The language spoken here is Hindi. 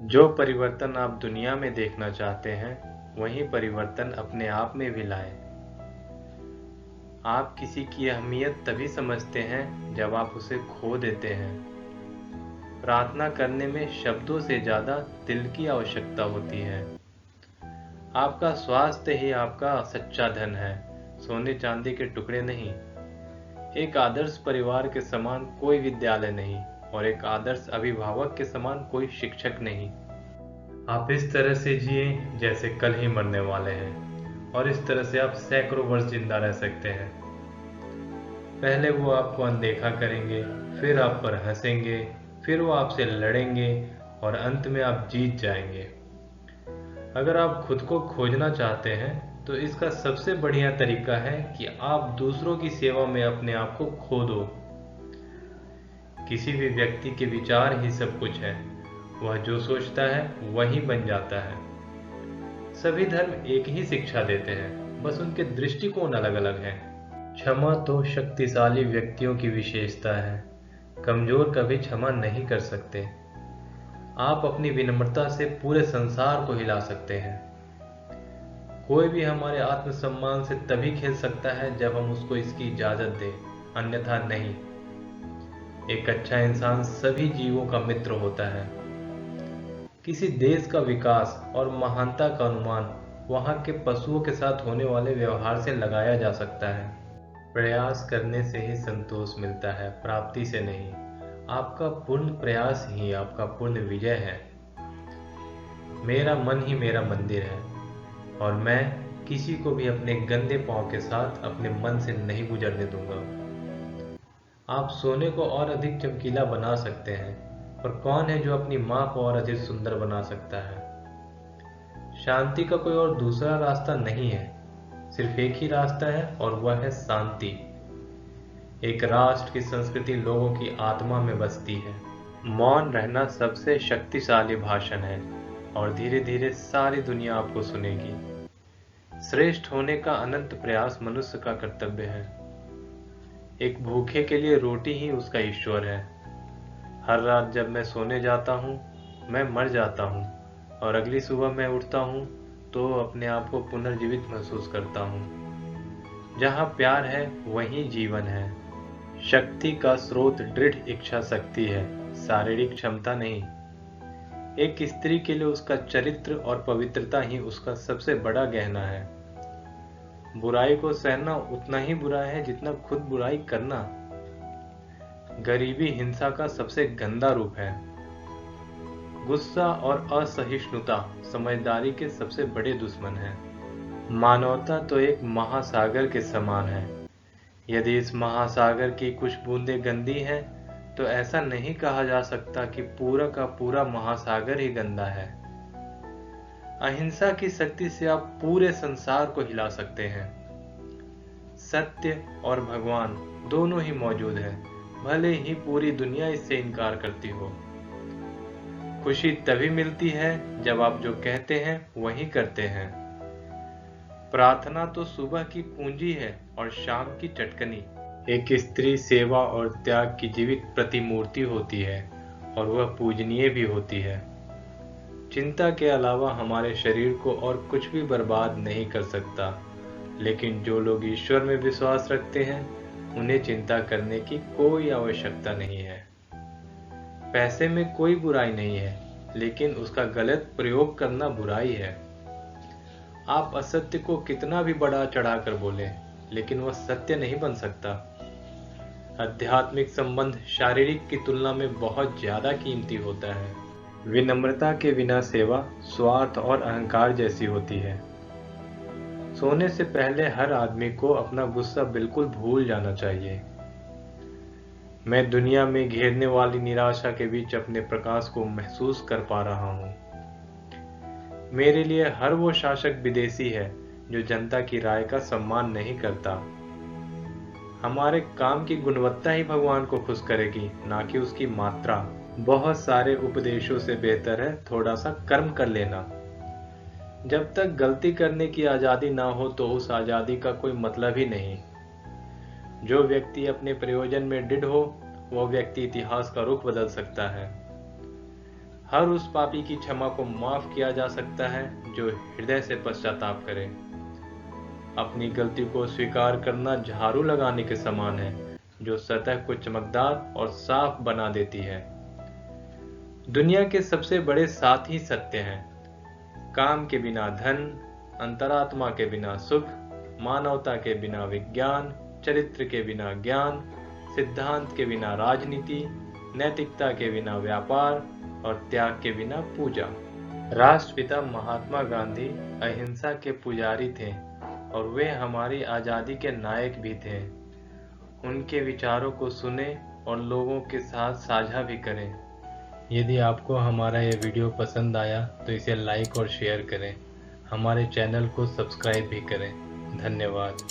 जो परिवर्तन आप दुनिया में देखना चाहते हैं, वही परिवर्तन अपने आप में भी लाएं। आप किसी की अहमियत तभी समझते हैं जब आप उसे खो देते हैं। प्रार्थना करने में शब्दों से ज़्यादा दिल की आवश्यकता होती है। आपका स्वास्थ्य ही आपका सच्चा धन है, सोने चांदी के टुकड़े नहीं। एक आदर्श परिवार के समान कोई विद्यालय नहीं और एक आदर्श अभिभावक के समान कोई शिक्षक नहीं। आप इस तरह से जिए जैसे कल ही मरने वाले हैं, और इस तरह से आप सैकड़ों वर्ष जिंदा रह सकते हैं। पहले वो आपको अनदेखा करेंगे, फिर आप पर हंसेंगे, फिर वो आपसे लड़ेंगे और अंत में आप जीत जाएंगे। अगर आप खुद को खोजना चाहते हैं तो इसका सबसे बढ़िया तरीका है कि आप दूसरों की सेवा में अपने आप को खो दो। किसी भी व्यक्ति के विचार ही सब कुछ है, वह जो सोचता है वही बन जाता है। सभी धर्म एक ही शिक्षा देते हैं, बस उनके दृष्टिकोण अलग अलग हैं। क्षमा तो शक्तिशाली व्यक्तियों की विशेषता है, कमजोर कभी क्षमा नहीं कर सकते। आप अपनी विनम्रता से पूरे संसार को हिला सकते हैं। कोई भी हमारे आत्मसम्मान से तभी खेल सकता है जब हम उसको इसकी इजाजत दें, अन्यथा नहीं। एक अच्छा इंसान सभी जीवों का मित्र होता है। किसी देश का विकास और महानता का अनुमान वहां के पशुओं के साथ होने वाले व्यवहार से लगाया जा सकता है। प्रयास करने से ही संतोष मिलता है, प्राप्ति से नहीं। आपका पूर्ण प्रयास ही आपका पूर्ण विजय है। मेरा मन ही मेरा मंदिर है, और मैं किसी को भी अपने गंदे पांव के साथ अपने मन से नहीं गुजरने दूंगा। आप सोने को और अधिक चमकीला बना सकते हैं, पर कौन है जो अपनी मां को और अधिक सुंदर बना सकता है? शांति का कोई और दूसरा रास्ता नहीं है, सिर्फ एक ही रास्ता है, और वह है शांति। एक राष्ट्र की संस्कृति लोगों की आत्मा में बसती है। मौन रहना सबसे शक्तिशाली भाषण है, और धीरे धीरे सारी दुनिया आपको सुनेगी। श्रेष्ठ होने का अनंत प्रयास मनुष्य का कर्तव्य है। एक भूखे के लिए रोटी ही उसका ईश्वर है। हर रात जब मैं सोने जाता हूँ, मैं मर जाता हूँ, और अगली सुबह मैं उठता हूँ तो अपने आप को पुनर्जीवित महसूस करता हूँ। जहाँ प्यार है वहीं जीवन है। शक्ति का स्रोत दृढ़ इच्छा शक्ति है, शारीरिक क्षमता नहीं। एक स्त्री के लिए उसका चरित्र और पवित्रता ही उसका सबसे बड़ा गहना है। बुराई को सहना उतना ही बुरा है जितना खुद बुराई करना। गरीबी हिंसा का सबसे गंदा रूप है। गुस्सा और असहिष्णुता समझदारी के सबसे बड़े दुश्मन हैं। मानवता तो एक महासागर के समान है। यदि इस महासागर की कुछ बूंदें गंदी हैं, तो ऐसा नहीं कहा जा सकता कि पूरा का पूरा महासागर ही गंदा है। अहिंसा की शक्ति से आप पूरे संसार को हिला सकते हैं। सत्य और भगवान दोनों ही मौजूद है, भले ही पूरी दुनिया इससे इनकार करती हो। खुशी तभी मिलती है जब आप जो कहते हैं वही करते हैं। प्रार्थना तो सुबह की पूंजी है और शाम की चटकनी। एक स्त्री सेवा और त्याग की जीवित प्रतिमूर्ति होती है, और वह पूजनीय भी होती है। चिंता के अलावा हमारे शरीर को और कुछ भी बर्बाद नहीं कर सकता, लेकिन जो लोग ईश्वर में विश्वास रखते हैं उन्हें चिंता करने की कोई आवश्यकता नहीं है। पैसे में कोई बुराई नहीं है, लेकिन उसका गलत प्रयोग करना बुराई है। आप असत्य को कितना भी बढ़ा चढ़ाकर बोलें, लेकिन वह सत्य नहीं बन सकता। आध्यात्मिक संबंध शारीरिक की तुलना में बहुत ज्यादा कीमती होता है। विनम्रता के बिना सेवा स्वार्थ और अहंकार जैसी होती है। सोने से पहले हर आदमी को अपना गुस्सा बिल्कुल भूल जाना चाहिए। मैं दुनिया में घेरने वाली निराशा के बीच अपने प्रकाश को महसूस कर पा रहा हूँ। मेरे लिए हर वो शासक विदेशी है जो जनता की राय का सम्मान नहीं करता। हमारे काम की गुणवत्ता ही भगवान को खुश करेगी, ना कि उसकी मात्रा। बहुत सारे उपदेशों से बेहतर है थोड़ा सा कर्म कर लेना। जब तक गलती करने की आजादी ना हो तो उस आजादी का कोई मतलब ही नहीं। जो व्यक्ति अपने प्रयोजन में दृढ़ हो, वह व्यक्ति इतिहास का रुख बदल सकता है। हर उस पापी की क्षमा को माफ किया जा सकता है जो हृदय से पश्चाताप करे। अपनी गलती को स्वीकार करना झाड़ू लगाने के समान है, जो सतह को चमकदार और साफ बना देती है। दुनिया के सबसे बड़े साथी सत्य हैं। काम के बिना धन, अंतरात्मा के बिना सुख, मानवता के बिना विज्ञान, चरित्र के बिना ज्ञान, सिद्धांत के बिना राजनीति, नैतिकता के बिना व्यापार और त्याग के बिना पूजा। राष्ट्रपिता महात्मा गांधी अहिंसा के पुजारी थे और वे हमारी आज़ादी के नायक भी थे। उनके विचारों को सुने और लोगों के साथ साझा भी करें। यदि आपको हमारा ये वीडियो पसंद आया तो इसे लाइक और शेयर करें। हमारे चैनल को सब्सक्राइब भी करें। धन्यवाद।